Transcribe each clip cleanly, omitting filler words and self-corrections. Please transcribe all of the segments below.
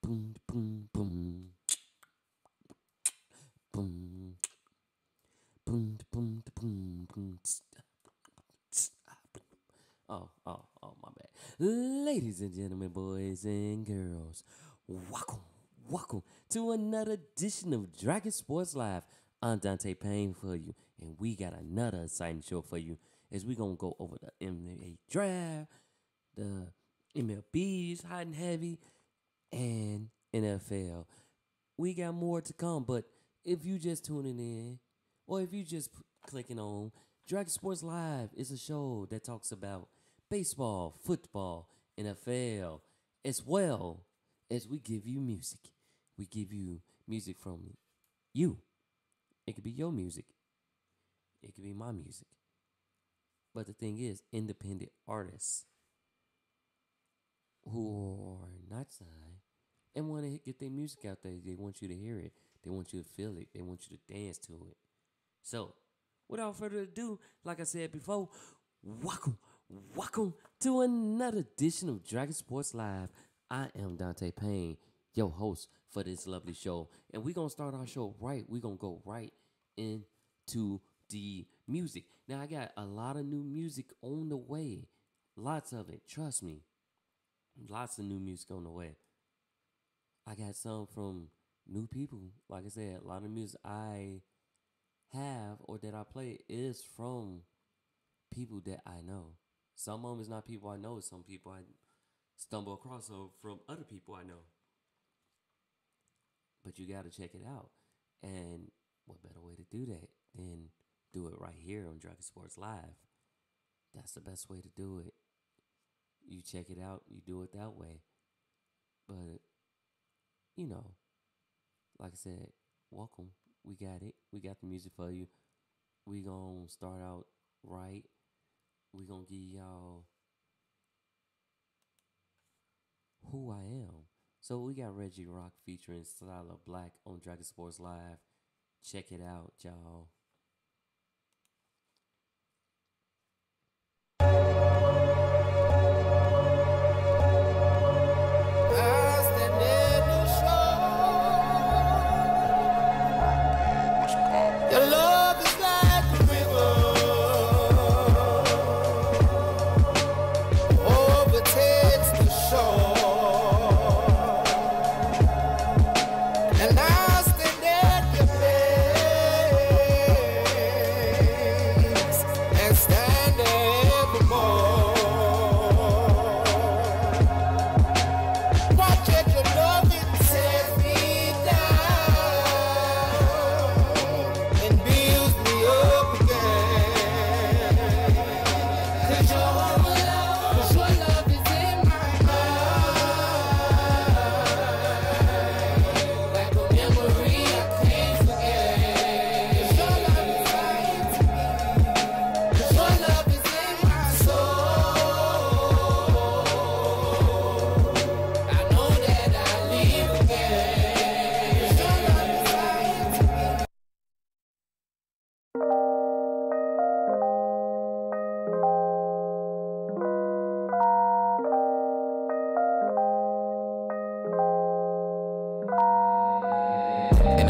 boom, boom, boom, boom, boom, boom, boom, boom. My bad. Ladies and gentlemen, boys and girls, welcome to another edition of Dragon Sports Live. I'm Dante Payne for you, and we got another exciting show for you as we gonna go over the NBA draft, the MLB's hot and heavy, and NFL. We got more to come, but if you just tuning in, or if you just clicking on, Dragon Sports Live is a show that talks about baseball, football, NFL, as well as we give you music. We give you music from you. It could be your music. It could be my music. But the thing is, independent artists who are not signed and want to get their music out there, they want you to hear it. They want you to feel it. They want you to dance to it. So, without further ado, like I said before, welcome to another edition of Dragon Sports Live. I am Dante Payne, your host for this lovely show. And we're going to start our show right. We're going to go right into the music. Now, I got a lot of new music on the way. Lots of it. Trust me. Lots of new music on the way. I got some from new people. Like I said, a lot of music I have or that I play is from people that I know. Some of them is not people I know. Some people I stumble across from other people I know. But you got to check it out. And what better way to do that than do it right here on Dragon Sports Live? That's the best way to do it. You check it out. You do it that way. But, you know, like I said, welcome. We got it. We got the music for you. We gonna start out right. We gonna give y'all Who I Am. So we got Reggie Rock featuring Slyla Black on Dragon Sports Live. Check it out, y'all.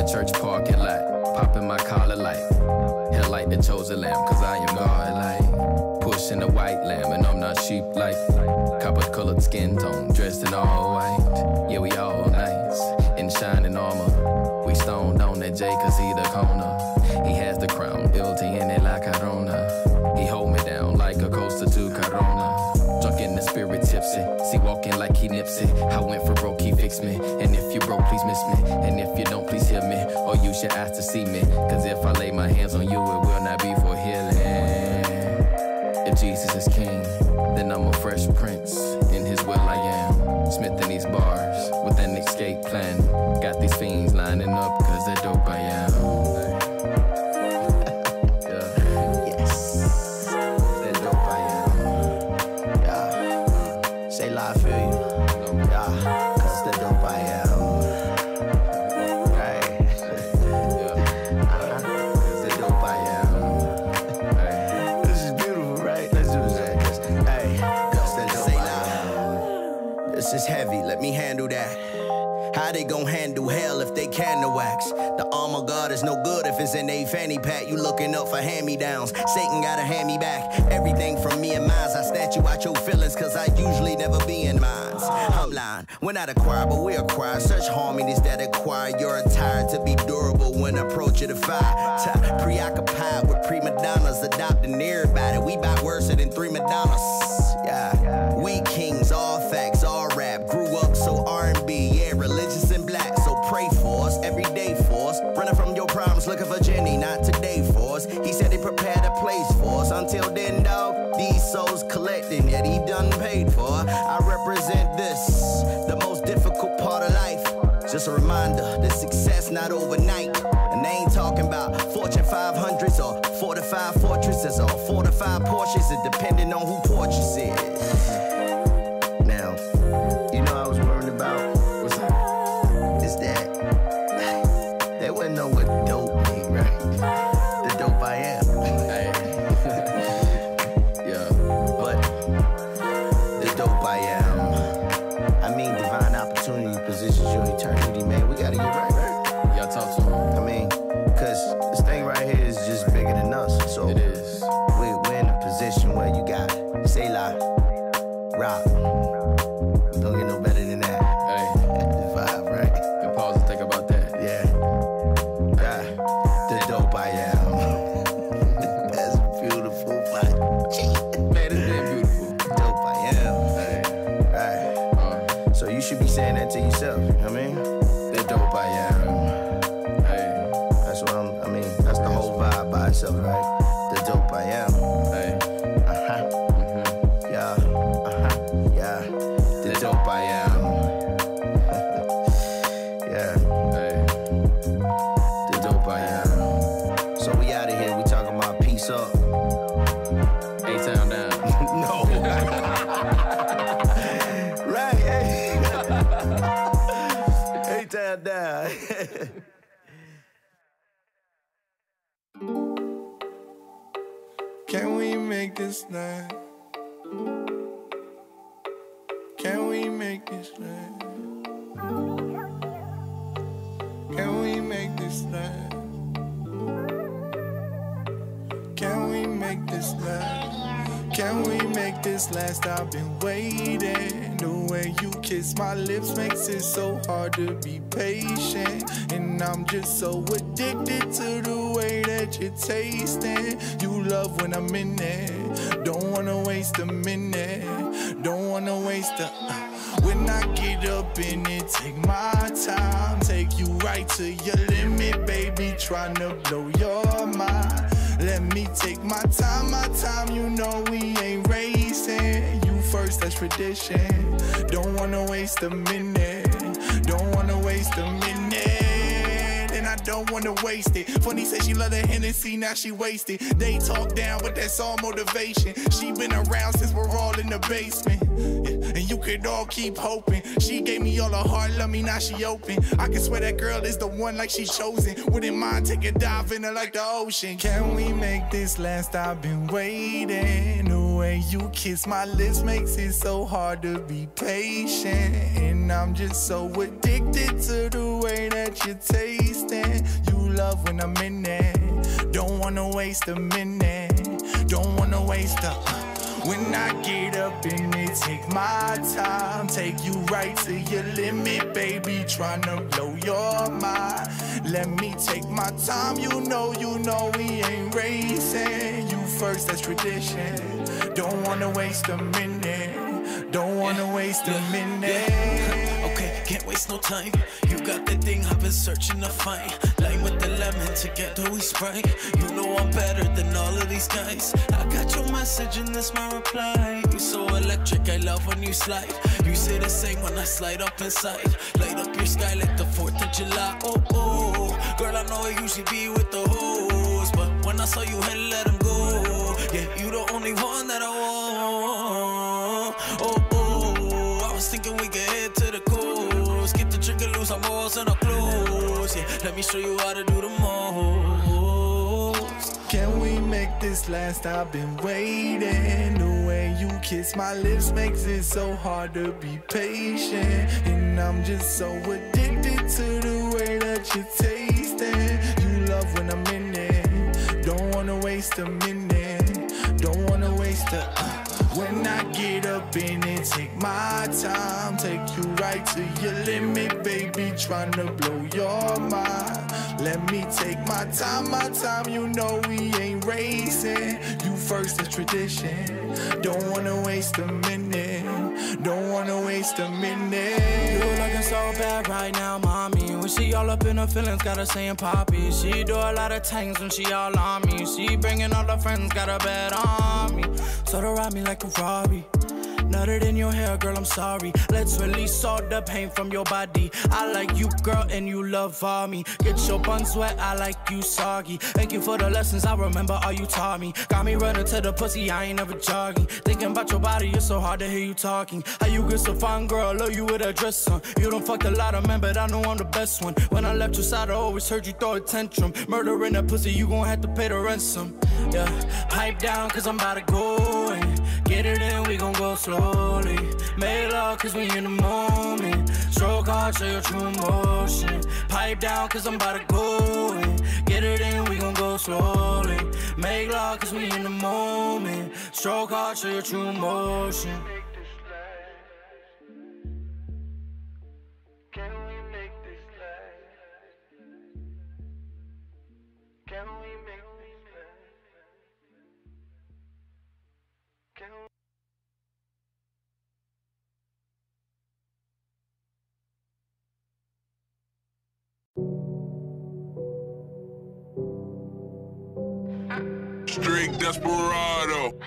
Church parking lot, popping my collar light. Hell like the chosen lamb, cause I am God like. Pushing the white lamb, and I'm not sheep like. Copper colored skin tone, dressed in all white. Yeah, we all nice, in shining armor. We stoned on that J, cause he the corner. He has the crown, built in it like Corona. He hold me down like a coaster to Corona. Drunk in the spirit, tipsy. See, walking like he Nipsey. I went for broke, he fixed me. And if you broke, please miss me. And if you don't, please hear me. Or use your eyes to see me. Cause if I lay my hands on you, it will not be for healing. If Jesus is king, then I'm a fresh prince. In his will I am. Smithing these bars with an escape plan. Got these fiends lining up cause they're dope I am. I feel you, yeah, cause the dope I am, right, the dope I am, right. This is beautiful, right, let's do this, hey, cause the dope I am. This is heavy, let me handle that. How they gon' handle hell if they can no wax? The armor guard is no good if it's in a fanny pack. You looking up for hand-me-downs. Satan gotta hand me back everything from me and mines. I snatch you out your feelings, cause I usually never be in mines. I'm lying, we're not acquired, but we acquire such harmonies that acquire your attire to be durable when approaching the fire. Preoccupied with prima donnas, adopting everybody. We bout worse than 3 Madonnas. Yeah, we kings, all facts, all rap. Grew up so R&B, yeah, religious and black. So pray for us, every day for us. Running from your problems, looking for Jenny, not today for us. He said he prepared a place for us. Until then, dog, these souls collecting, yet he done paid for. I represent this, the most difficult part of life. Just a reminder, that success not overnight. And they ain't talking about Fortune 500s or fortified fortresses or fortified Porsches. It depending on who Porches is. Now, you know I was worried about, what's that? Is that they wouldn't know what dope mean, right? The dope I am. Yeah, but the dope I am. I mean, divine opportunity positions your eternity, man. We gotta get right? Y'all talk to him. I mean, cause this thing right here is just bigger than us. So It is. we're in a position where you got Selah, rock. Don't get no better than that. Hey, The vibe, right? can pause and think about that. Yeah. The dope I am. That's beautiful, but Man, it's been beautiful. dope I am. Hey, Right. So you should be saying that to yourself. You know what I mean? The dope I am. hey, That's what I mean, that's the whole vibe by itself, right? The dope I am. hey. Yeah. Yeah. The dope I am. Yeah. Hey, The dope I am. So we out of here. We talking about peace up. A-Town down. No. Right. Hey. A-Town down. Can we make this last? Can we make this last? Can we make this last? Can we make this last? Can we make this last? I've been waiting. The way you kiss my lips makes it so hard to be patient. And I'm just so addicted to the way that you're tasting. You love when I'm in there. Don't wanna waste a minute. Don't wanna waste a when I get up in it, take my time. Take you right to your limit, baby. Tryna blow your mind. Let me take my time, you know we ain't racing. You first, that's tradition. Don't wanna waste a minute. Don't wanna waste a minute. And I don't wanna waste it. Funny said she love the Hennessy, now she wasted. They talk down, but that's all motivation. She been around since we're all in the basement. And you could all keep hoping. She gave me all her heart, love me, now she open. I can swear that girl is the one like she chosen. Wouldn't mind take a dive in her like the ocean. Can we make this last? I've been waiting. The way you kiss my lips makes it so hard to be patient. And I'm just so addicted to the way that you're tasting. You love when I'm in there. Don't wanna waste a minute. Don't wanna waste a when I get up in it, take my time. Take you right to your limit, baby. Tryna blow your mind. Let me take my time. You know we ain't racing. You first, that's tradition. Don't wanna waste a minute. Don't wanna waste a minute. Okay, can't waste no time. You got that thing I've been searching to find. Lime with the lemon, together we Sprite. You know I'm better than all of these guys. I got your message and that's my reply. You so electric, I love when you slide. You say the same when I slide up inside. Light up your sky like the 4th of July. Oh, oh, girl, I know I usually be with the hoes, but when I saw you had to let them go. Yeah, you the only one that I want. Oh, oh, I was thinking we could head to the coast. Get the trigger loose, I'm almost in our clothes. Yeah, let me show you how to do the most. Can we make this last? I've been waiting. The way you kiss my lips makes it so hard to be patient. And I'm just so addicted addicted to the way that you taste it. You love when I'm in it. Don't wanna waste a minute. Don't wanna waste a when I get up in it, take my time, take you right to your limit, baby, tryna blow your mind. Let me take my time, you know we ain't racing. You first, it's tradition. Don't wanna waste a minute, don't wanna waste a minute. You looking so bad right now, mommy. When she all up in her feelings, got her saying poppy. She do a lot of things when she all on me. She bringing all her friends, got her bed on me. So to ride me like a Ferrari. Nutted in your hair, girl, I'm sorry. Let's release all the pain from your body. I like you, girl, and you love all me. Get your buns wet, I like you soggy. Thank you for the lessons, I remember all you taught me. Got me running to the pussy, I ain't never jogging. Thinking about your body, it's so hard to hear you talking. How you get so fine, girl, love you with a dress on. You done fucked a lot of men, but I know I'm the best one. When I left your side, I always heard you throw a tantrum. Murdering that pussy, you gon' have to pay the ransom. Yeah, pipe down, cause I'm about to go in. Get it in, we gon' go slowly. Make love, cause we in the moment. Stroke hard, show your true emotion. Pipe down, cause I'm about to go in. Get it in, we gon' go slowly. Make love, cause we in the moment. Stroke hard, show your true emotion. Can we make this last? Can we make this last? Can we? Straight desperado.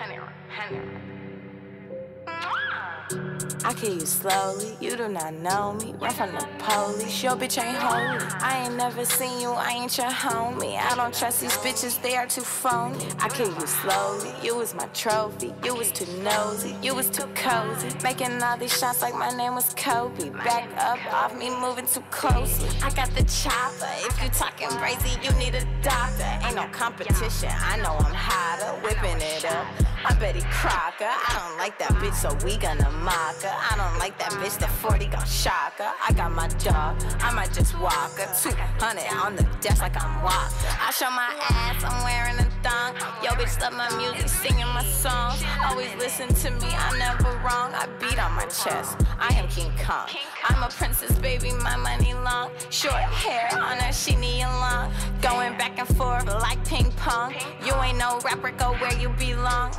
I kill you slowly, you do not know me. Run from the police, your bitch ain't holy. I ain't never seen you, I ain't your homie. I don't trust these bitches, they are too phony. I kill you slowly, you was my trophy. You was too nosy, you was too cozy. Making all these shots like my name was Kobe. Back up off me, moving too closely. I got the chopper, if you talking crazy, you need a doctor. Ain't no competition, I know I'm hotter, whipping it up. I'm Betty Crocker, I don't like that bitch, so we gonna mock her. I don't like that bitch, that 40 gon' shock her. I got my dog, I might just walk her. 200 on the desk like I'm Walker. I show my ass, I'm wearing a thong. Yo, bitch, love my music, singing my songs. Always listen to me, I'm never wrong. I beat on my chest, I am King Kong. I'm a princess, baby, my money long. Short hair on her, she need long. Going back and forth like ping pong. You ain't no rapper, go where you belong.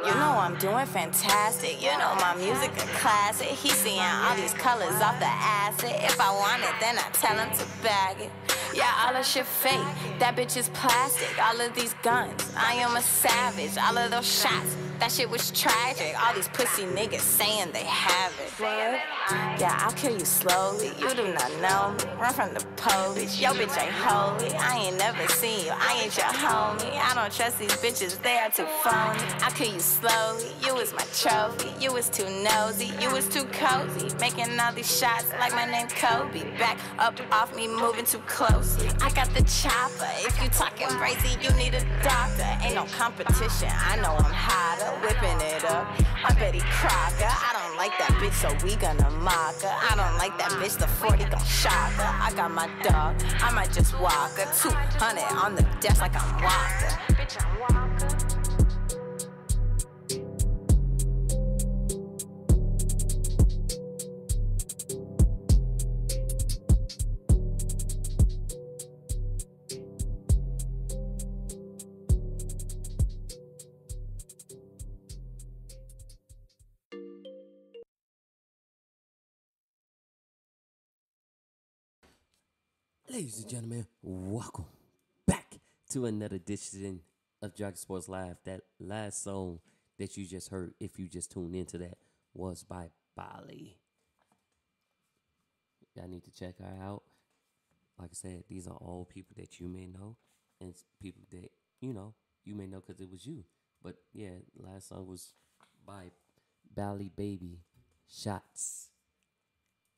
You know I'm doing fantastic. You know my music a classic. He seeing all these colors off the acid. If I want it, then I tell him to bag it. Yeah, all that shit fake. That bitch is plastic. All of these guns, I am a savage. All of those shots, that shit was tragic. All these pussy niggas saying they have it. Yeah, I'll kill you slowly. You do not know me. Run from the police. Yo, bitch ain't holy. I ain't never seen you. I ain't your homie. I don't trust these bitches. They are too phony. I'll kill you slowly. You was my trophy. You was too nosy. You was too cozy. Making all these shots like my name Kobe. Back up off me, moving too closely. I got the chopper. If you talking crazy, you need a doctor. Ain't no competition. I know I'm hotter. Whipping it up. I'm Betty Crocker. I don't like that bitch, so we gonna mock her. I don't like that bitch, the 40 gon' shock her. I got my dog, I might just walk her. 200 on the desk like I'm Walker. Bitch, I'm Walker. Ladies and gentlemen, welcome back to another edition of Dragon Sports Live. That last song that you just heard, if you just tuned into that, was by Bali. Y'all need to check her out. Like I said, these are all people that you may know, and people that, you may know because it was you. But yeah, last song was by Bali Baby Shots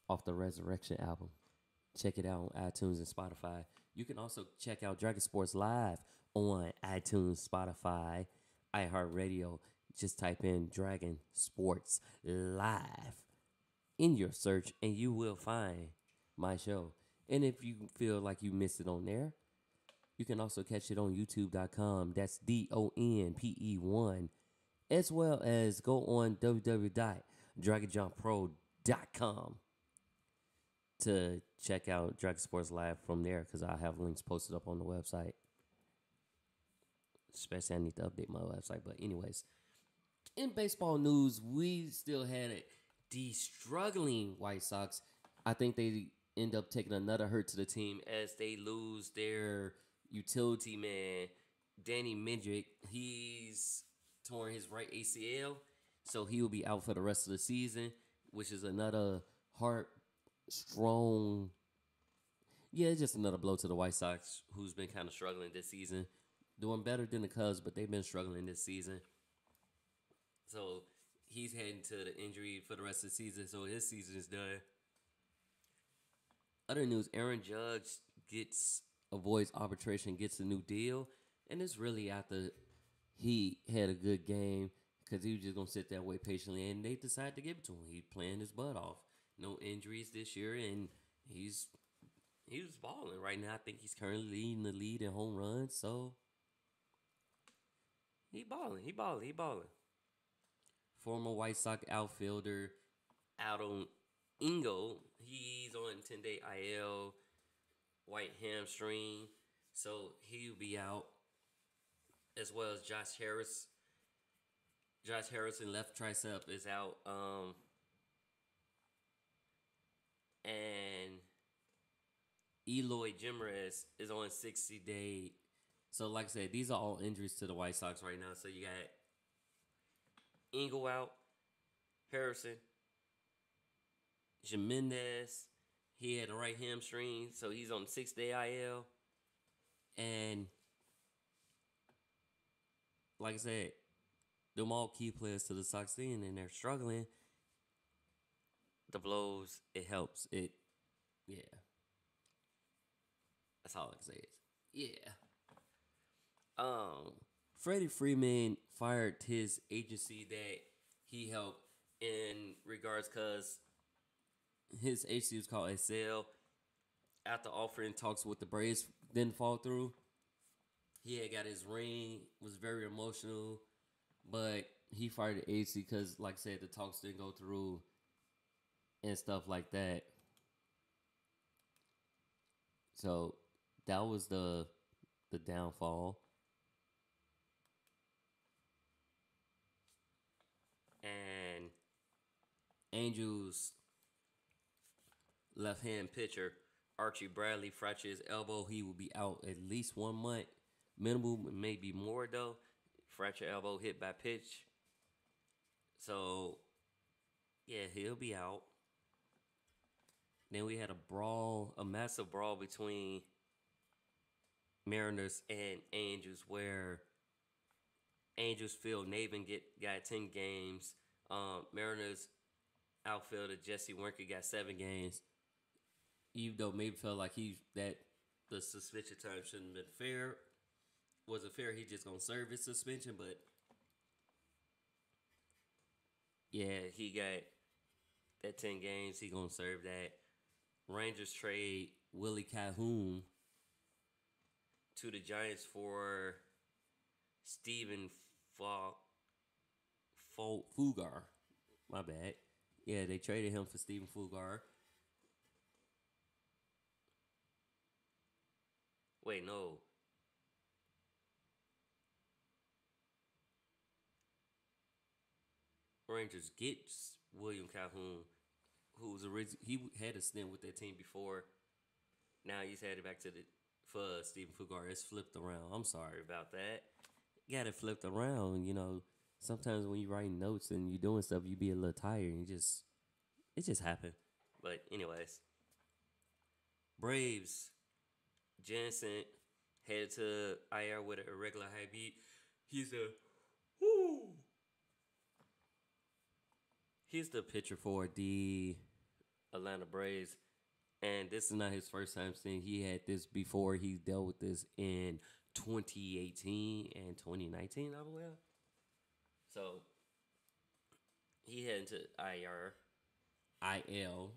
off the Resurrection album. Check it out on iTunes and Spotify. You can also check out Dragon Sports Live on iTunes, Spotify, iHeartRadio. Just type in Dragon Sports Live in your search, and you will find my show. And if you feel like you missed it on there, you can also catch it on youtube.com. That's DONPE1. As well as go on www.dragonjumpro.com to check out Dragon Sports Live from there, because I have links posted up on the website. Especially I need to update my website. But anyways, in baseball news, we still had the struggling White Sox. I think they end up taking another hurt to the team as they lose their utility man, Danny Mendrick. He's torn his right ACL, so he will be out for the rest of the season, which is another strong. Yeah, it's just another blow to the White Sox, who's been kind of struggling this season. Doing better than the Cubs, but they've been struggling this season. So he's heading to the injury for the rest of the season, so his season is done. Other news, Aaron Judge avoids arbitration, gets a new deal, and it's really after he had a good game, because he was just going to sit there and wait patiently, and they decided to give it to him. He's playing his butt off. No injuries this year, and he was balling right now. I think he's currently leading the lead in home runs, so he balling. Former White Sox outfielder Adam Engel, he's on 10-day IL, right hamstring, so he'll be out. As well as Josh Harris. Josh Harrison, left tricep, is out. And Eloy Jimenez is on 60-day. So, like I said, these are all injuries to the White Sox right now. So, you got Engel out, Harrison, Jimenez. He had a right hamstring, so he's on 6-day IL. And like I said, them all key players to the Sox team, and they're struggling. The blows, it helps. Yeah. That's all I can say is, yeah. Freddie Freeman fired his agency that he helped in regards, because his agency was called Excel. After offering talks with the Braves didn't fall through, he had got his ring, was very emotional, but he fired the agency because, like I said, the talks didn't go through and stuff like that. So that was the downfall. And Angels left-hand pitcher Archie Bradley fractured his elbow. He will be out at least 1 month. Minimum, maybe more though. Fractured elbow, hit by pitch. So, yeah, he'll be out. Then we had a massive brawl between Mariners and Angels, where Angels Phil Navin got 10 games. Mariners outfielder Jesse Winker got 7 games. Even though maybe felt like the suspension time shouldn't have been fair. Wasn't fair, he just gonna serve his suspension, but yeah, he got that 10 games, he gonna serve that. Rangers trade Willie Calhoun to the Giants for Stephen Fulgar. My bad. Yeah, they traded him for Stephen Fulgar. Wait, no. Rangers gets William Calhoun, he had a stint with that team before. Now he's headed back for Stephen Fulgar. It's flipped around. I'm sorry about that. Got it flipped around. You know, sometimes when you writing notes and you doing stuff, you be a little tired and it just happened. But anyways, Braves, Jansen headed to IR with an irregular high beat. He's the pitcher for the Atlanta Braves, and this is not his first time seeing. He had this before. He dealt with this in 2018 and 2019, I believe. So he headed to IL,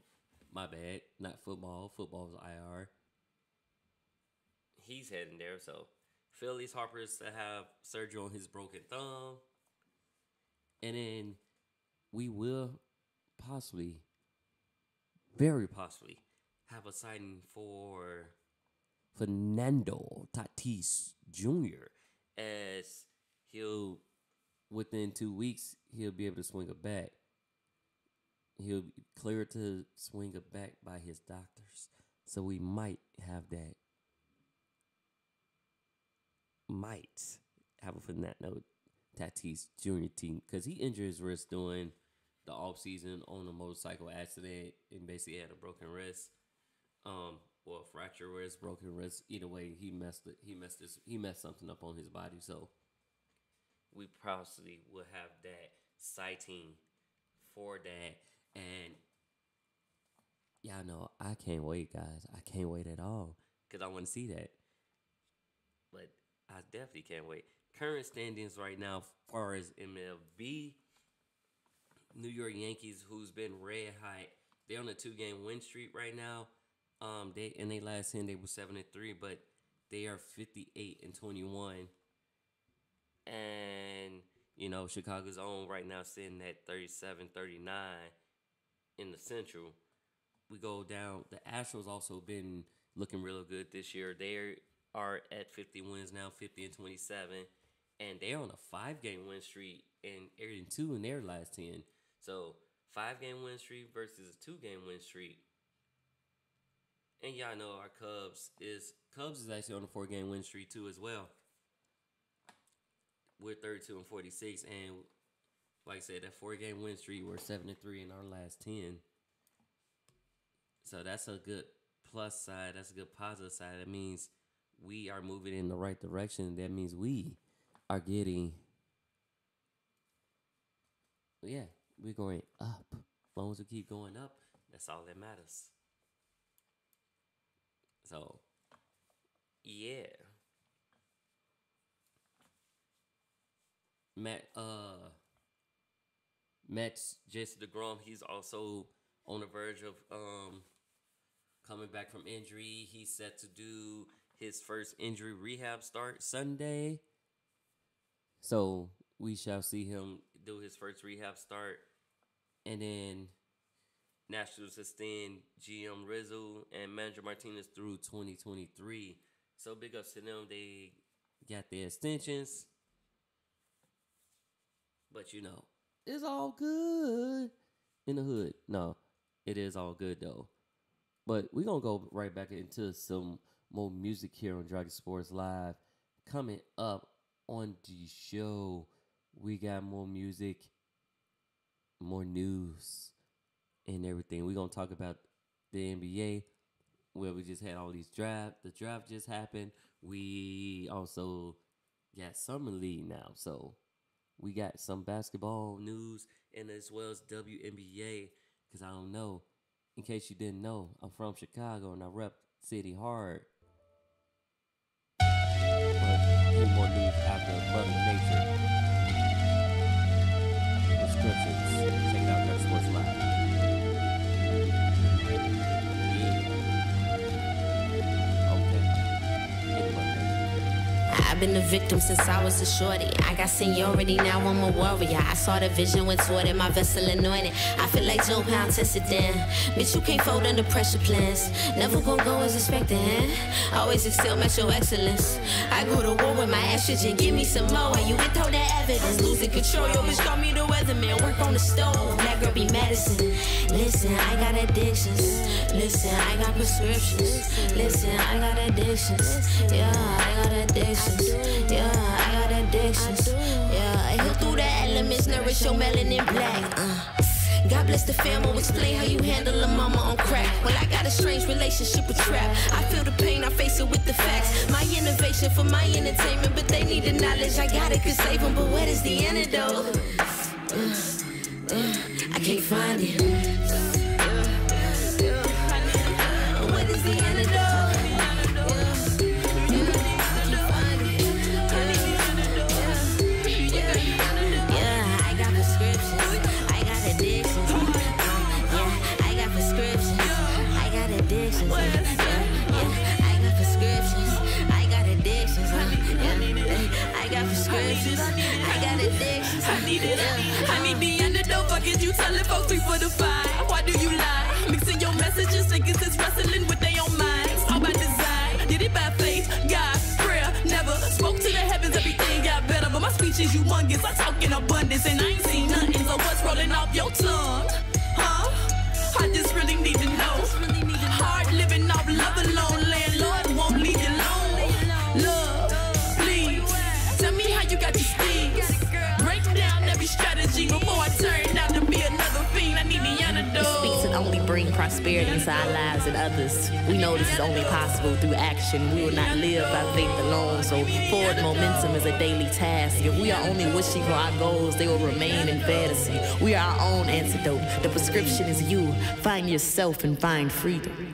My bad. Not football. Football's IR. He's heading there. So, Phillies Harper's to have surgery on his broken thumb. And then we will possibly, very possibly, have a signing for Fernando Tatis Jr. as he'll, within 2 weeks, he'll be able to swing a bat. He'll be cleared to swing a bat by his doctors. So we might have that. Might have a Fernando Tatis Jr. team because he injured his wrist during the offseason on a motorcycle accident and basically had a broken wrist. Well, fractured wrist, broken wrist. Either way, he messed something up on his body. So we possibly will have that sighting for that. And y'all know I can't wait, guys. I can't wait at all because I want to see that. But I definitely can't wait. Current standings right now, as far as MLB, New York Yankees, who's been red hot, they're on a 2-game win streak right now. In their last 10, they were 7-3, but they are 58-21. And you know, Chicago's on right now, sitting at 37-39 in the Central. We go down. The Astros also been looking real good this year. They are at 50 wins now, 50-27, and they're on a 5-game win streak and 2 in their last 10. So 5-game win streak versus a 2-game win streak. And y'all know our Cubs is actually on a 4-game win streak too as well. We're 32-46, and like I said, that 4-game win streak, we're 7-3 in our last 10. So that's a good plus side. That's a good positive side. That means we are moving in the right direction. That means we are getting, we're going up. As long as we keep going up, that's all that matters. So, yeah. Mets, Jason DeGrom, he's also on the verge of coming back from injury. He's set to do his first injury rehab start Sunday. So we shall see him do his first rehab start. And then Nationals extend GM Rizzo and Manager Martinez through 2023. So big ups to them. They got their extensions. But you know, it's all good in the hood. No, it is all good though. But we're going to go right back into some more music here on Dragon Sports Live. Coming up on the show, we got more music, more news, and everything. We're going to talk about the NBA, where we just had all these drafts. The draft just happened. We also got Summer League now. So we got some basketball news and as well as WNBA, because I don't know. In case you didn't know, I'm from Chicago and I rep City hard. But here's more news after Mother Nature. Descriptions. Check it out, Dragon Sports Live. I've been a victim since I was a shorty. I got seniority, now I'm a warrior. I saw the vision when toward it, my vessel anointed. I feel like Joe Pound tested then. Bitch, you can't fold under pressure plans. Never gon' go as expected, huh? Always excel, match your excellence. I go to war with my estrogen, give me some more. And you can throw that evidence. Losing control, yo, bitch, call me the weatherman. Work on the stove, that girl be medicine. Listen, I got addictions. Listen, I got prescriptions. Listen, I got addictions. Yeah, I got addictions. Yeah, I got addictions. Yeah, I heal through the elements, nourish your melanin black. God bless the fam, will explain how you handle a mama on crack. Well, I got a strange relationship with trap. I feel the pain, I face it with the facts. My innovation for my entertainment, but they need the knowledge. I got it, could save them, but what is the antidote? I can't find it. What is the antidote? addictions. I got prescriptions. I got addictions. I got prescriptions. I got addictions. I need it. I need the antidote. Fuck is you telling folks we for the fight? Why do you lie? Mixing your messages, niggas is wrestling with their own minds. All by design. Did it by faith, God, prayer. Never spoke to the heavens. Everything got better, but my speech is humongous. I talk in abundance and I ain't seen nothing. So what's rolling off your tongue? Huh? I just really need to know. Hard living off love alone. Landlord won't leave you alone. Love, please. Tell me how you got these things. Break down every strategy before I turn out to be another fiend. I need the antidote. Speaks and only bring prosperity into our lives and others. We know this is only possible through action. We will not live by faith alone. So forward momentum is a daily task. If we are only wishing for our goals, they will remain in fantasy. We are our own antidote. The prescription is you. Find yourself and find freedom.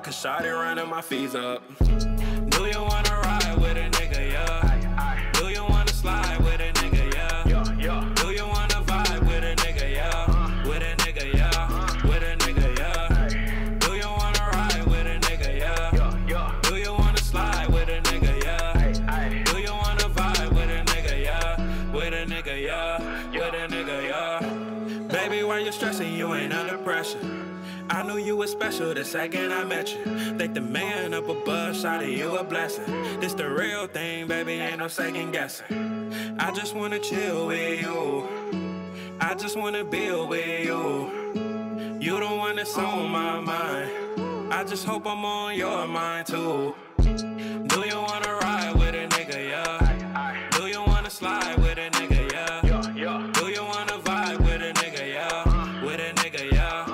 Shawty running my fees up. Do you wanna ride with a nigga, yeah? Do you wanna slide with a nigga, yeah? Do you wanna vibe with a nigga, yeah? With a nigga, yeah? With a nigga, yeah? Do you wanna ride with a nigga, yeah? Do you wanna slide with a nigga, yeah? Do you wanna vibe with a nigga, yeah? With a nigga, yeah? With a nigga, yeah? Baby, why you stressing? You ain't under pressure. I knew you was special the second I met you. Think the man up above shot of you a blessing. This the real thing, baby, ain't no second guessing. I just wanna chill with you. I just wanna build with you. You the one that's on my mind. I just hope I'm on your mind too. Do you wanna ride with a nigga, yeah? Do you wanna slide with a nigga, yeah? Do you wanna vibe with a nigga, yeah? With a nigga, yeah?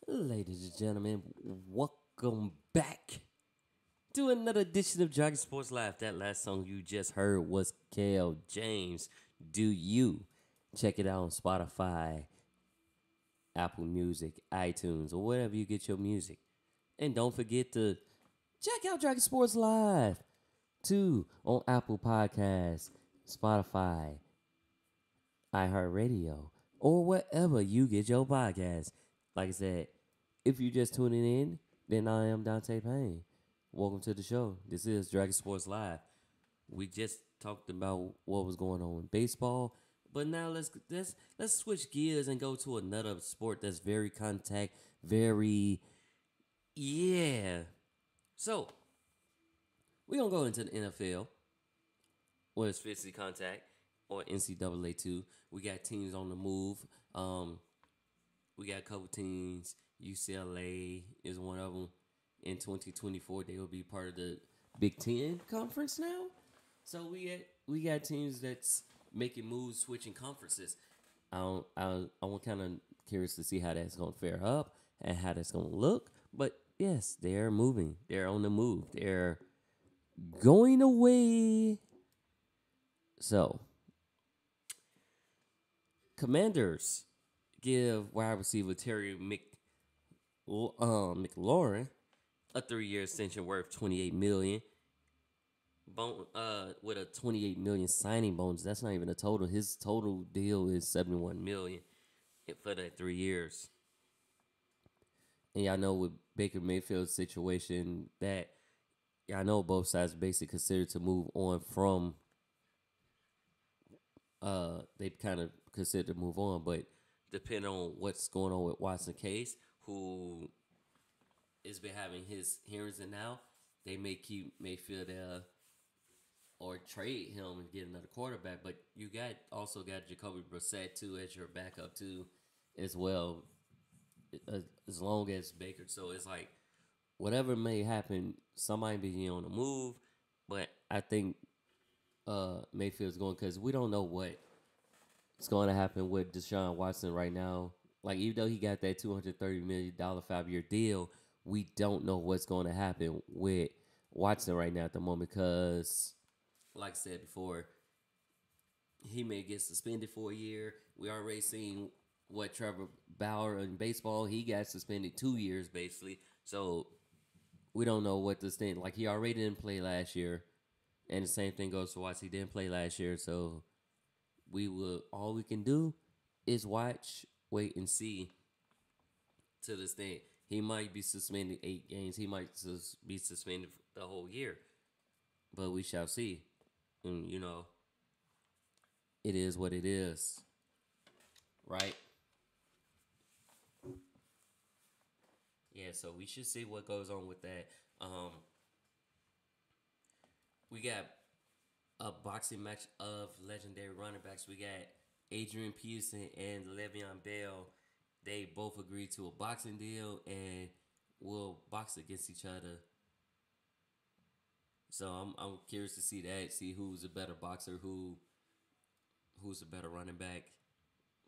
Ladies and gentlemen, welcome back to another edition of Jogging Sports Live. That last song you just heard was Kel James, Do You. Check it out on Spotify, Apple Music, iTunes, or wherever you get your music. And don't forget to check out Jogging Sports Live. 2 on Apple Podcasts, Spotify, iHeartRadio, or wherever you get your podcasts. Like I said, if you just tuning in, then I am Dante Payne. Welcome to the show. This is Dragon Sports Live. We just talked about what was going on in baseball, but now let's switch gears and go to another sport that's very contact, very So we're gonna go into the NFL, where it's physical contact, or NCAA too. We got teams on the move. We got a couple teams. UCLA is one of them. In 2024, they will be part of the Big Ten conference now. So we got teams that's making moves, switching conferences. I'm kind of curious to see how that's gonna fare up and how that's gonna look. But yes, they're moving. They're on the move. They're going away. So, Commanders give wide receiver Terry McLaurin a 3-year extension worth $28 million. With a $28 million signing bonus. That's not even a total. His total deal is $71 million for that 3 years. And y'all know with Baker Mayfield's situation that y'all know both sides basically considered to move on from. They kind of considered to move on, but depending on what's going on with Watson Case, who has been having his hearings and now, they may keep Mayfield there or trade him and get another quarterback. But you also got Jacoby Brissett too as your backup too, as well, as long as Baker. So it's like whatever may happen, somebody be on the move. But I think Mayfield's going because we don't know what's going to happen with Deshaun Watson right now. Like, even though he got that $230 million 5-year deal, we don't know what's going to happen with Watson right now at the moment because, like I said before, he may get suspended for a year. We already seen what Trevor Bauer in baseball, he got suspended 2 years basically. So we don't know what this thing, like he already didn't play last year. And the same thing goes for Watson. He didn't play last year. So all we can do is watch, wait, and see to this thing. He might be suspended 8 games. He might be suspended the whole year. But we shall see. And, it is what it is. Right? Yeah, so we should see what goes on with that. We got a boxing match of legendary running backs. We got Adrian Peterson and Le'Veon Bell. They both agreed to a boxing deal and will box against each other. So I'm curious to see that, see who's a better boxer, who's a better running back.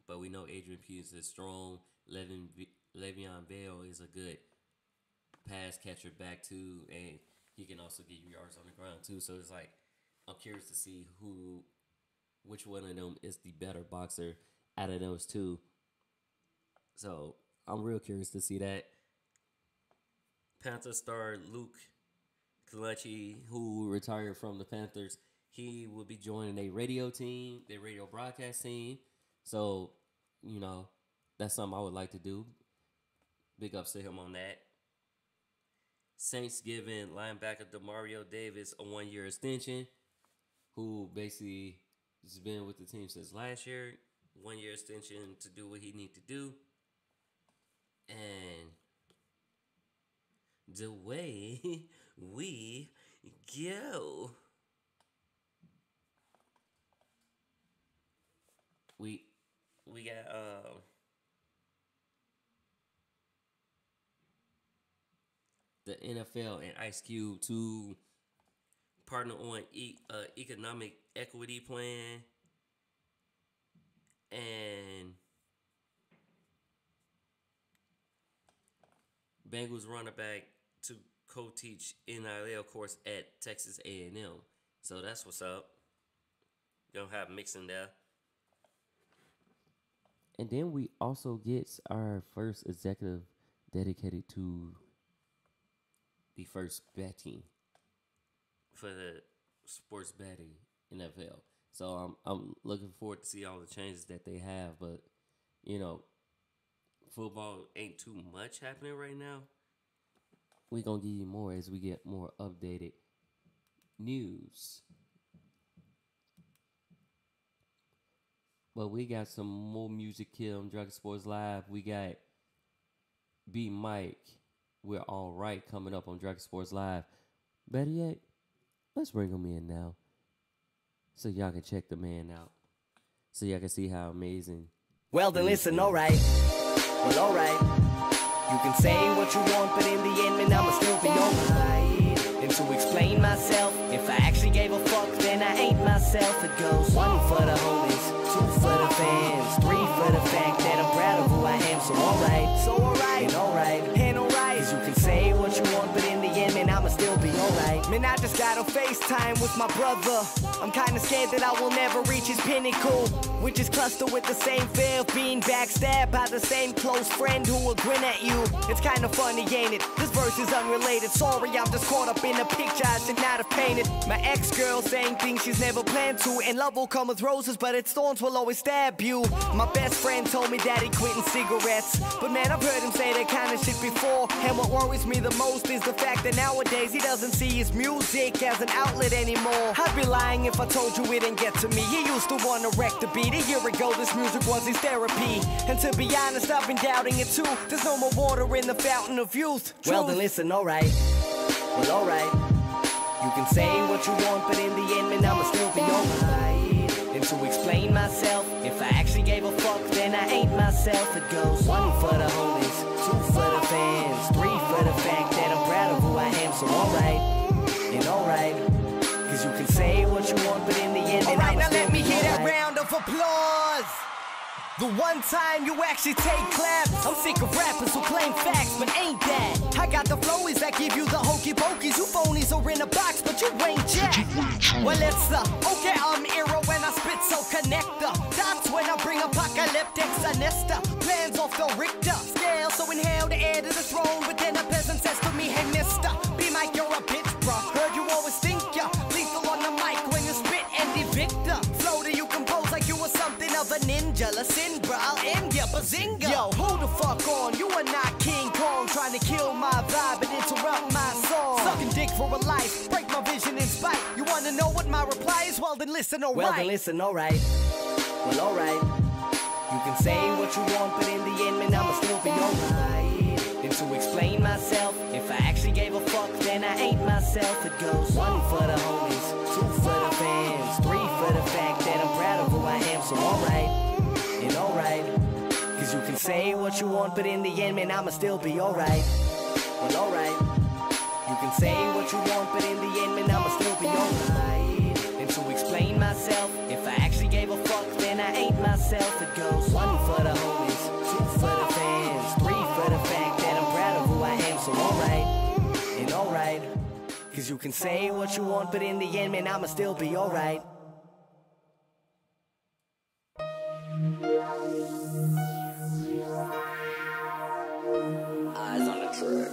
But we know Adrian Peterson is strong. Le'Veon Bell is a good pass catcher back too, and he can also get you yards on the ground too. So it's like I'm curious to see which one of them is the better boxer out of those two. So I'm real curious to see that. Panther star Luke Kalachi, who retired from the Panthers, he will be joining a radio team, their radio broadcast team. So, that's something I would like to do. Big ups to him on that. Saints giving linebacker Demario Davis a 1-year extension, who basically has been with the team since last year. 1-year extension to do what he need to do. And the way we go. We got the NFL and Ice Cube to partner on economic equity plan, and Bengals running back to co-teach NIL course at Texas A&M. So that's what's up. Gonna have Mixon there. And then we also get our first executive dedicated to the first betting for the sports betting NFL. So I'm looking forward to see all the changes that they have. But you know, football ain't too much happening right now. We gonna give you more as we get more updated news. But we got some more music here on Dragon Sports Live. We got B Mike. We're all right coming up on Dragon Sports Live. Better yet, let's bring him in now, so y'all can check the man out, so y'all can see how amazing. Well then listen, alright. Well alright. You can say what you want, but in the end, man, I'ma still be alright. And to explain myself, if I actually gave a fuck, then I ain't myself. It goes 1 for the homies, 2 for the fans, 3 for the fact that I'm proud of who I am. So alright, and alright, and alright. Cause you can say what you want, but in the end, man, I'ma still be alright. Man, I just got on FaceTime with my brother. I'm kinda scared that I will never reach his pinnacle, which is clustered with the same fear of being backstabbed by the same close friend who will grin at you. It's kinda funny, ain't it? This verse is unrelated. Sorry, I'm just caught up in a picture I should not have painted. My ex-girl saying things she's never planned to, and love will come with roses, but its thorns will always stab you. My best friend told me that he quitting cigarettes, but man, I've heard him say that kind of shit before. And what worries me the most is the fact that nowadays he doesn't see his music as an outlet anymore. I'd be lying if I told you it didn't get to me. He used to want to wreck the beat. A year ago, this music was his therapy. And to be honest, I've been doubting it too. There's no more water in the fountain of youth. Well then listen, alright. Well alright. You can say what you want, but in the end, man, I'ma still be alright. And to explain myself, if I actually gave a fuck, then I ain't myself. It goes 1 for the homies, 2 for the fans, 3 for the fact that I'm proud of who I am. So alright, and alright. Cause you can say what you want, but in the end, alright, now let me hear that round of applause. The one time you actually take claps. I'm sick of rappers who claim facts, but ain't that. I got the flowies that give you the hokey pokies. You phonies are in a box, but you ain't jack. Well, it's the okay, I'm era when I spit so connector. That's when I bring apocalyptic sinister. Plans off the Richter scale, so inhale the air to the throne. But then a peasant says to me, hey mister, be Mike, you're a bitch, bro. Heard you always think ya lethal on the mic when you spit and Victor. Flow that you compose like you were something of a ninja. Listen, bro, I'll end ya, bazinga. Yo, hold the fuck on, you are not King Kong, trying to kill my vibe and interrupt my song. Sucking dick for a life, break my vision in spite. You wanna know what my reply is? Well then listen, alright. Well then listen, alright. Well alright. You can say what you want, but in the end, man, I'ma still be alright. And to explain myself, if I actually gave a fuck, then I ain't myself. It goes 1 for the homies, 2 for the fans, 3 for the fact that I'm proud of who I am. So alright, and alright. Cause you can say what you want, but in the end, man, I'ma still be alright. Well alright. You can say what you want, but in the end, man, I'ma still be alright. And to explain myself, if I actually gave a fuck, then I ain't myself. It goes 1 for the homies, 2 for the fans, 3 for the fact that I'm proud of who I am. So alright, and alright. Cause you can say what you want, but in the end, man, I'ma still be alright. Eyes on the track.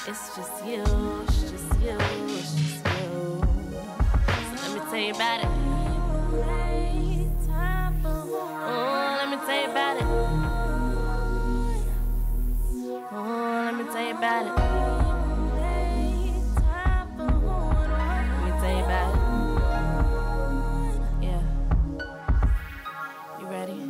It's just you, it's just you, it's just you. So let me tell you about it. Let me tell you about it. Let me tell you about it. Let me tell you about it. Yeah. You ready?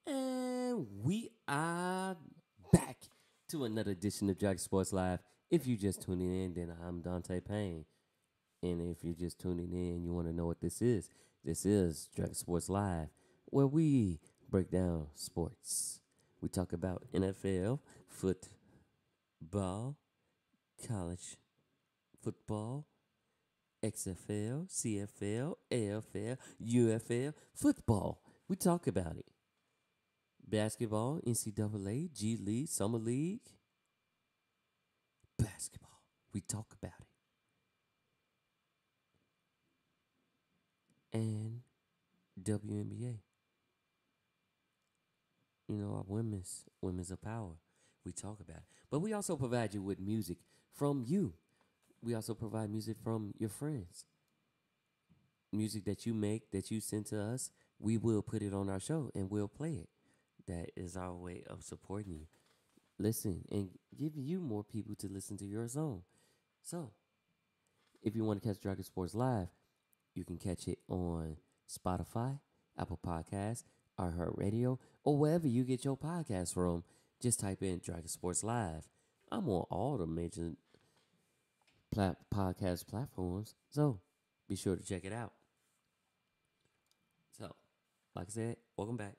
And we are back to another edition of Dragon Sports Live. If you just tuning in, then I'm Dante Payne. And if you're just tuning in, you want to know what this is Dragon Sports Live, where we break down sports. We talk about NFL, football, college football, XFL, CFL, AFL, UFL, football. We talk about it. Basketball, NCAA, G League, Summer League. Basketball. We talk about it. And WNBA. You know, our women's of power. We talk about it. But we also provide you with music from you. We also provide music from your friends. Music that you make, that you send to us, we will put it on our show and we'll play it. That is our way of supporting you. Listen and giving you more people to listen to your song. So, if you want to catch Dragon Sports Live, you can catch it on Spotify, Apple Podcasts, iHeartRadio, or wherever you get your podcasts from. Just type in Dragon Sports Live. I'm on all the major podcast platforms, so be sure to check it out. So, like I said, welcome back.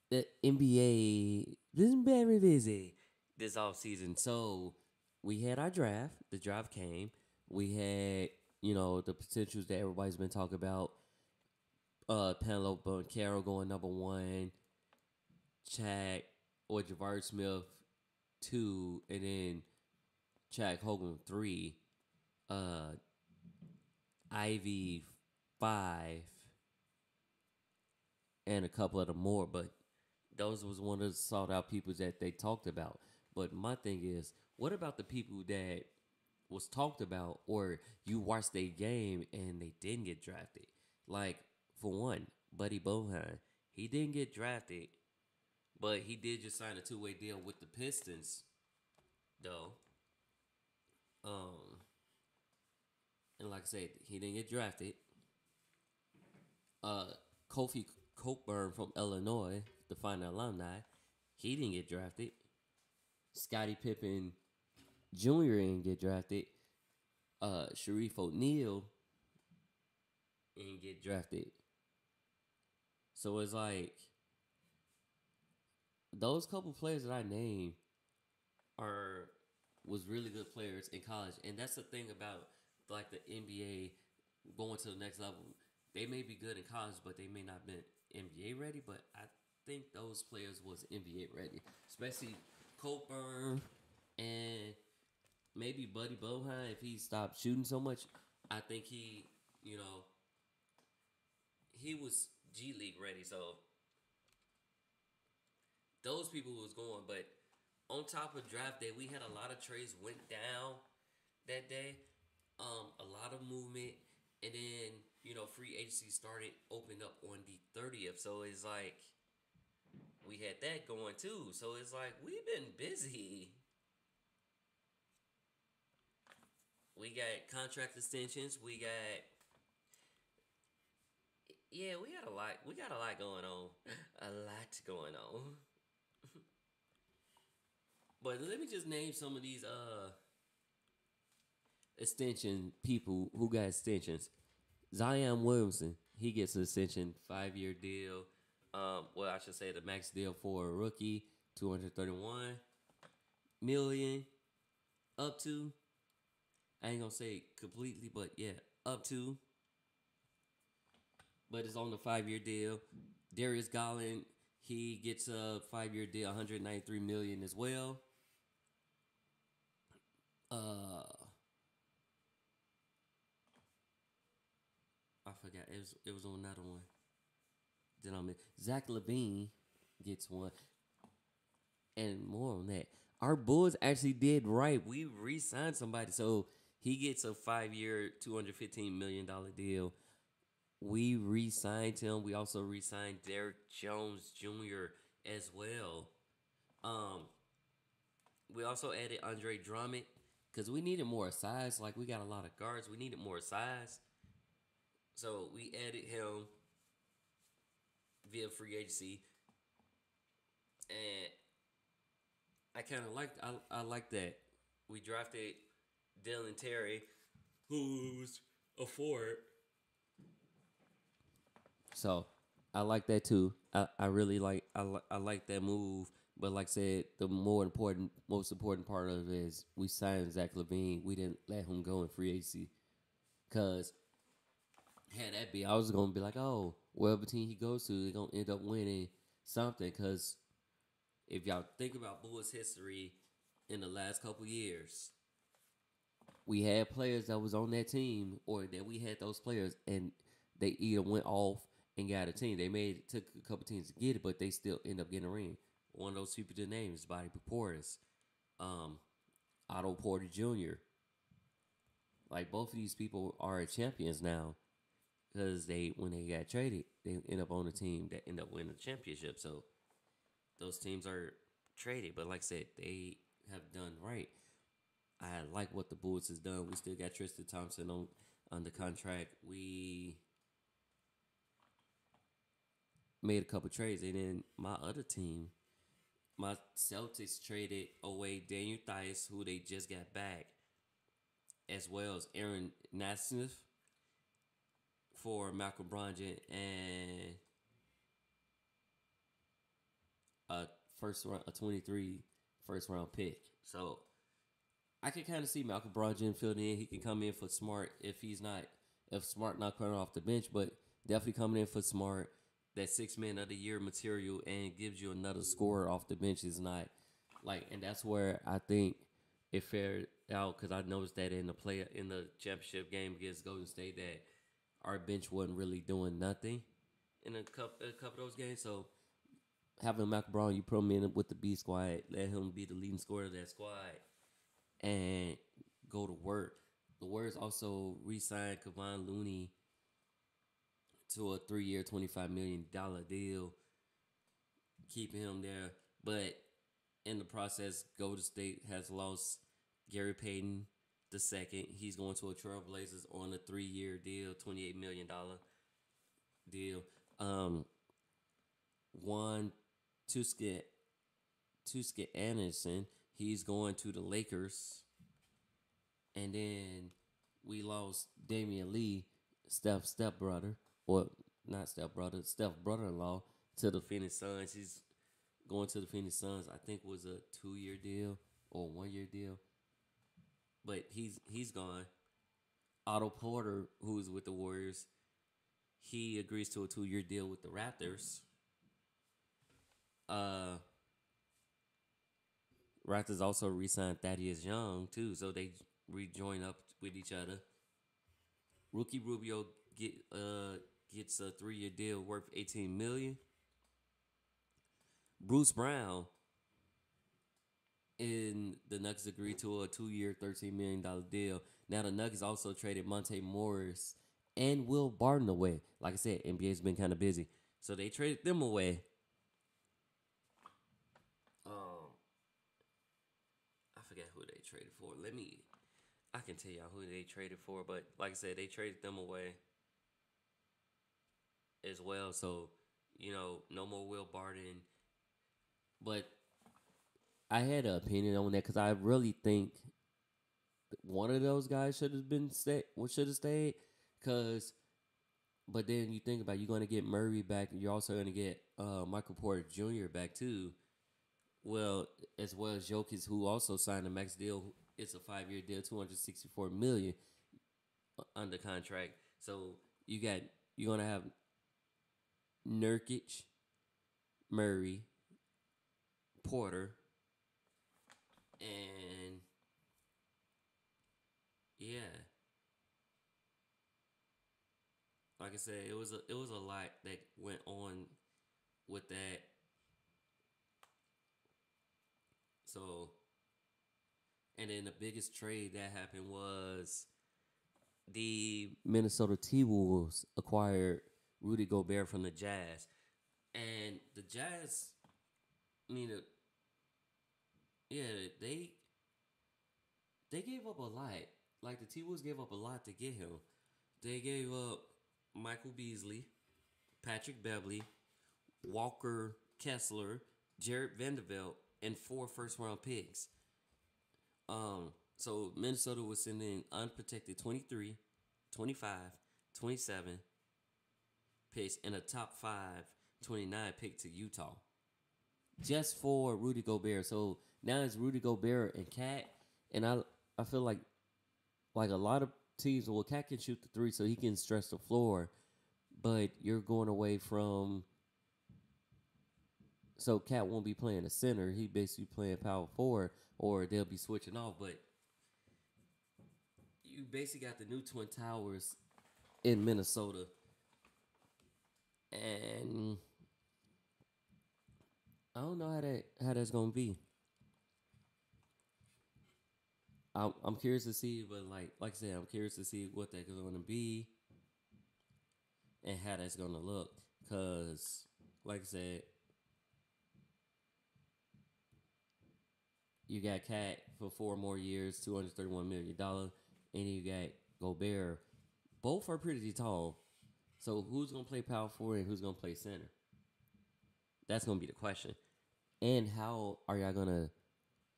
The NBA is very busy this offseason. So we had our draft. The draft came. We had, the potentials that everybody's been talking about. Penelope Banchero going number 1. Shaq or Jabari Smith 2. And then Shaq Hogan 3. Ivy 5. And a couple of them more, but those was one of the sought out people that they talked about. But my thing is, what about the people that was talked about or you watched their game and they didn't get drafted? Like, for one, Buddy Bohan, he didn't get drafted, but he did just sign a 2-way deal with the Pistons, though. And like I said, he didn't get drafted. Kofi Cockburn from Illinois, the fine alumni, he didn't get drafted. Scottie Pippen Jr. didn't get drafted. Sharif O'Neal didn't get drafted. So it's like those couple players that I named was really good players in college, and that's the thing about like the NBA going to the next level. They may be good in college, but they may not be NBA ready. But I think those players was NBA ready, especially Cockburn and maybe Buddy Bohan. If he stopped shooting so much, I think he was G League ready. So those people was going. But on top of draft day, we had a lot of trades went down that day. A lot of movement, and then free agency started opened up on the 30th. So it's like we had that going too. So it's like we've been busy. We got contract extensions. We got a lot. We got a lot going on. A lot going on. But let me just name some of these extension people who got extensions. Zion Williamson, he gets an extension, 5-year deal. I should say the max deal for a rookie, $231 million, up to. I ain't gonna say completely, but yeah, up to. But it's on the 5-year deal. Darius Garland, he gets a 5-year deal, $193 million as well. I forgot it was another one. Then Zach LaVine gets one, and more on that. Our Bulls actually did right. We re-signed somebody, so he gets a 5-year, $215 million deal. We re-signed him. We also re-signed Derrick Jones Jr. as well. We also added Andre Drummond because we needed more size. Like, we got a lot of guards. We needed more size. So we added him via free agency. And I kind of liked I like that. We drafted Dylan Terry, who's a forward. So I like that too. I really like I like that move. But like I said, the most important part of it is we signed Zach LaVine. We didn't let him go in free agency. Cause had that be, I was gonna be like, oh, whatever team he goes to, they're gonna end up winning something. Cause if y'all think about Bulls history in the last couple years, we had players that was on that team, or that we had those players, and they either went off and got a team. They took a couple teams to get it, but they still end up getting a ring. One of those people, the names, Bobby Portis, Otto Porter Jr. Like, both of these people are champions now because when they got traded, they end up on a team that end up winning the championship. So those teams are traded, but like I said, they have done right. I like what the Bulls has done. We still got Tristan Thompson on the contract. We made a couple trades, and then my other team, my Celtics, traded away Daniel Theis, who they just got back, as well as Aaron Nesmith for Malcolm Brogdon and a 23 first round pick. So I can kind of see Malcolm Brogdon filling in. He can come in for Smart if Smart not coming off the bench, but definitely coming in for Smart. That 6 Man of the Year material, and gives you another scorer off the bench is not like, and that's where I think it fared out, because I noticed that in the championship game against Golden State that our bench wasn't really doing nothing in a couple of those games. So having Malcolm Brogdon, you put him in with the B squad, let him be the leading scorer of that squad, and go to work. The Warriors also re-signed Kevon Looney to a 3-year, $25 million deal, keeping him there. But in the process, Golden State has lost Gary Payton II. He's going to a Trailblazers on a 3-year deal, $28 million deal. Juan Toscano Anderson, he's going to the Lakers. And then we lost Damian Lee, Steph's stepbrother. Or not stepbrother, Steph's brother-in-law, to the Phoenix Suns. He's going to the Phoenix Suns. I think was a 2-year deal or 1-year deal. But he's gone. Otto Porter, who's with the Warriors, he agrees to a 2-year deal with the Raptors. Raptors also re-signed Thaddeus Young too, so they rejoin up with each other. Ricky Rubio gets a 3-year deal worth $18 million. Bruce Brown and the Nuggets agreed to a 2-year, $13 million deal. Now the Nuggets also traded Monte Morris and Will Barton away. Like I said, NBA's been kind of busy, so they traded them away. I forget who they traded for. I can tell y'all who they traded for, but like I said, they traded them away as well. So, no more Will Barton. But I had an opinion on that because I really think one of those guys should have stayed. But then you think about it, you're going to get Murray back, and you're also going to get Michael Porter Jr. back too. Well, as well as Jokic, who also signed a max deal. It's a 5-year deal, $264 million under contract. So you're gonna have Nurkic, Murray, Porter, and like I said, it was a lot that went on with that. So, and then the biggest trade that happened was the Minnesota T-Wolves acquired Rudy Gobert from the Jazz. And the Jazz, I mean, they gave up a lot. Like, the T-Wolves gave up a lot to get him. They gave up Michael Beasley, Patrick Beverley, Walker Kessler, Jared Vanderbilt, and 4 first-round picks. So Minnesota was sending unprotected 23, 25, 27 picks and a top 5, 29 pick to Utah. Just for Rudy Gobert. So now it's Rudy Gobert and Cat. And I feel like a lot of teams, well, Cat can shoot the 3 so he can stretch the floor. But you're going away from... So Cat won't be playing a center. He basically playing power forward, or they'll be switching off. But you basically got the new Twin Towers in Minnesota. And I don't know how that's gonna be. I'm curious to see, but like I said, I'm curious to see what that's gonna be and how that's gonna look. Cause like I said, you got Cat for 4 more years, $231 million, and you got Gobert. Both are pretty tall. So who's gonna play power forward and who's gonna play center? That's gonna be the question. And how are y'all gonna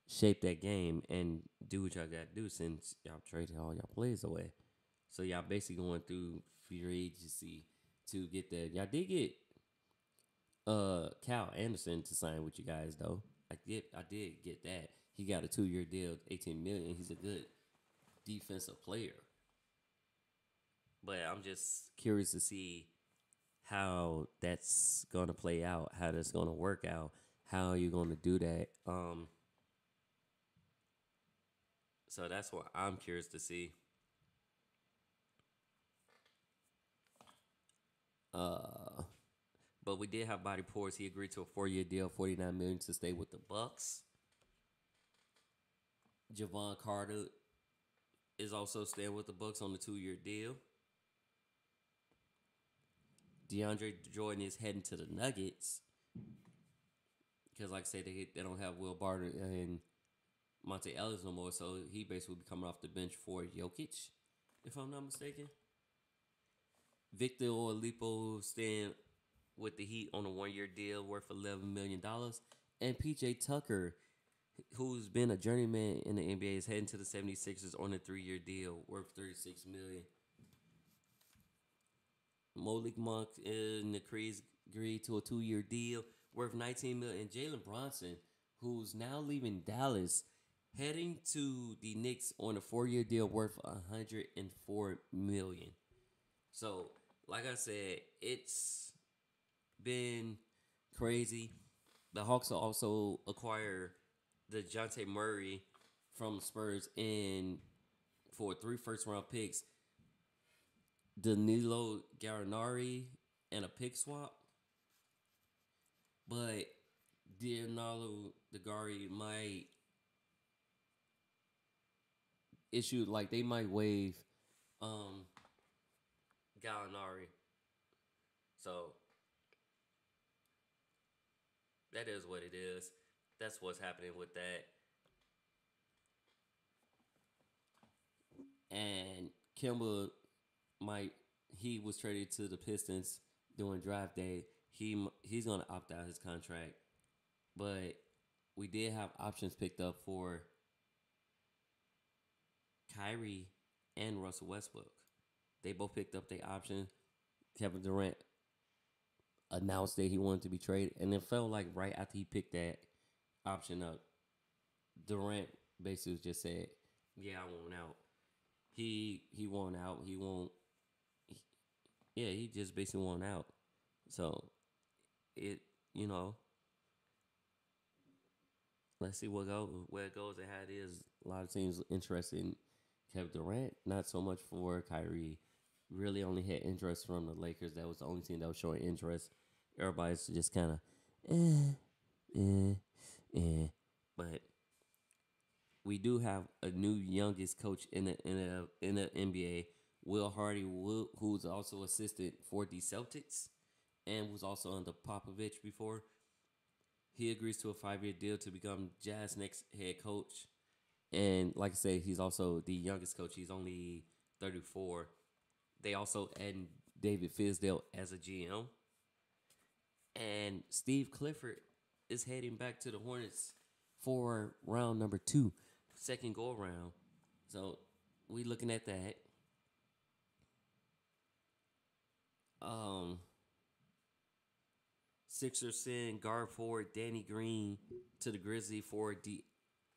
shape that game and do what y'all gotta do since y'all traded all y'all players away? So y'all basically going through free agency to get that. Y'all did get Kyle Anderson to sign with you guys though. I did get that. He got a 2-year deal, $18 million. He's a good defensive player. But I'm just curious to see how that's going to play out, how that's going to work out, how are you going to do that. So that's what I'm curious to see. But we did have Body Ports. He agreed to a 4-year deal, $49 million to stay with the Bucks. Javon Carter is also staying with the Bucks on the 2-year deal. DeAndre Jordan is heading to the Nuggets because, like I said, they don't have Will Barton and Monte Ellis no more, so he basically will be coming off the bench for Jokic, if I'm not mistaken. Victor Oladipo staying with the Heat on a 1-year deal worth $11 million. And PJ Tucker, who's been a journeyman in the NBA, is heading to the 76ers on a 3-year deal worth $36 million. Malik Monk and the Crees agreed to a 2-year deal worth $19 million. And Jalen Brunson, who's now leaving Dallas, heading to the Knicks on a 4-year deal worth $104 million. So, like I said, it's been crazy. The Hawks also acquire the DeJounte Murray from Spurs for 3 first-round picks, Danilo Gallinari, and a pick swap. But Danilo Gallinari might issue, like they might waive Gallinari. So that is what it is. That's what's happening with that. And Kemba he was traded to the Pistons during draft day. He's gonna opt out his contract. But we did have options picked up for Kyrie and Russell Westbrook. They both picked up their option. Kevin Durant announced that he wanted to be traded, and it felt like right after he picked that option up, Durant basically just said, "Yeah, I want out." He want out. He just basically want out. So let's see where it goes and how it is. A lot of teams interested in Kevin Durant, not so much for Kyrie. really only had interest from the Lakers. That was the only team that was showing interest. Everybody's just kind of, but we do have a new youngest coach in the NBA, Will Hardy, who's also assistant for the Celtics and was also under Popovich before. He agrees to a 5-year deal to become Jazz next head coach. And like I said, he's also the youngest coach. He's only 34. They also add David Fizdale as a GM. And Steve Clifford is heading back to the Hornets for round number 2, second go around. So we looking at that. Sixers send guard forward Danny Green to the Grizzlies for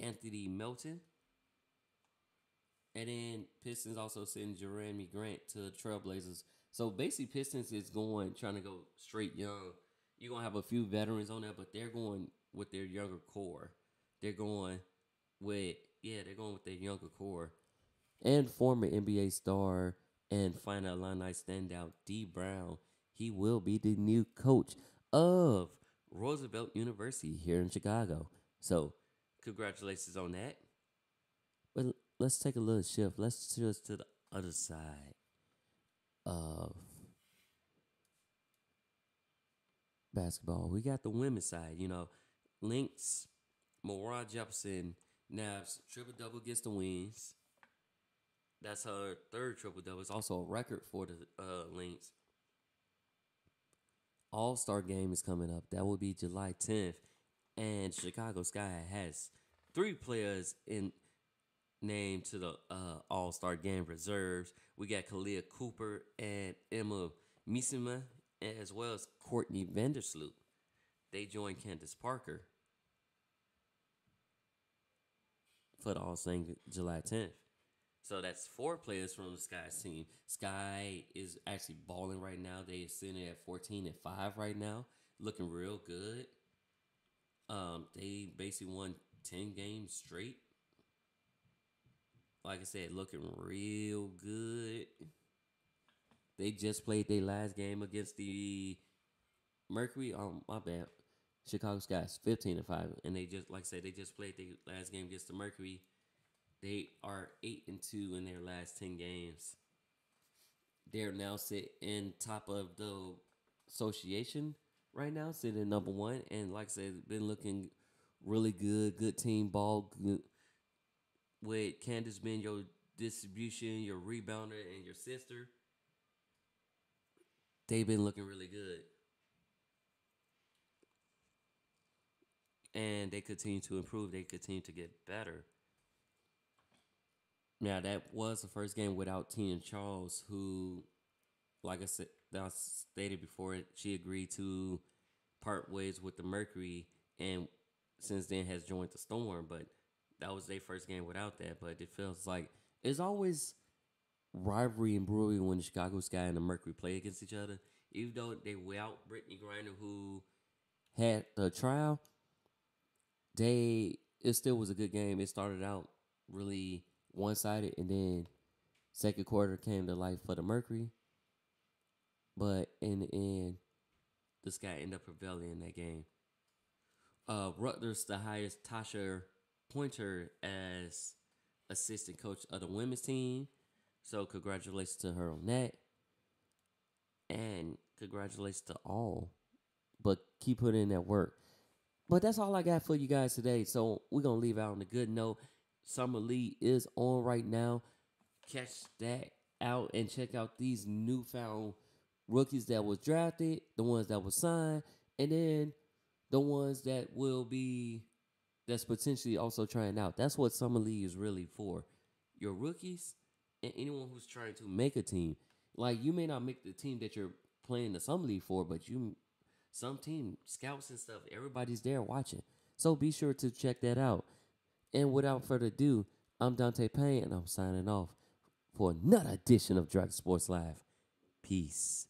Anthony Melton. And then Pistons also send Jeremy Grant to the Trailblazers. So basically Pistons is trying to go straight young. You're going to have a few veterans on there, but they're going with their younger core. They're going with their younger core. And former NBA star and final Illini standout D. Brown, he will be the new coach of Roosevelt University here in Chicago. So, congratulations on that. But let's take a little shift. Let's shift to the other side of basketball. We got the women's side. Lynx, Mora Jefferson nabbed triple-double against the Wings. That's her third triple-double. It's also a record for the Lynx. All-Star game is coming up. That will be July 10th. And Chicago Sky has 3 players named to the All-Star game reserves. We got Kalia Cooper and Emma Misima, as well as Courtney Vandersloot. They joined Candace Parker for the All-Star game July 10th. So that's 4 players from the Sky's team. Sky is actually balling right now. They are sitting at 14-5 right now, looking real good. They basically won 10 games straight. Like I said, looking real good. They just played their last game against the Mercury. My bad. Chicago Sky's 15-5, and they just played their last game against the Mercury. They are 8-2 in their last 10 games. They're now sitting top of the association right now, sitting number 1. And like I said, been looking really good. Good team ball. Good. With Candace being your distribution, your rebounder, and your sister, they've been looking really good. And they continue to improve. They continue to get better. Now, that was the first game without Tina Charles, who, like I said, I stated before, she agreed to part ways with the Mercury, and since then has joined the Storm. But that was their first game without that. But it feels like there's always rivalry and brewing when the Chicago Sky and the Mercury play against each other. Even though they without Brittany Griner, who had the trial, it still was a good game. It started out really one-sided, and then second quarter came to life for the Mercury. But in the end, the Sky ended up prevailing in that game. Rutgers to hire Tasha Pointer as assistant coach of the women's team. So congratulations to her on that. And congratulations to all. But keep putting in that work. But that's all I got for you guys today. So we're going to leave out on a good note. Summer League is on right now. Catch that out and check out these newfound rookies that was drafted, the ones that were signed, and then the ones that's potentially also trying out. That's what Summer League is really for. Your rookies and anyone who's trying to make a team. Like, you may not make the team that you're playing the Summer League for, but some team, scouts and stuff, everybody's there watching. So be sure to check that out. And without further ado, I'm Dante Payne, and I'm signing off for another edition of Dragon Sports Live. Peace.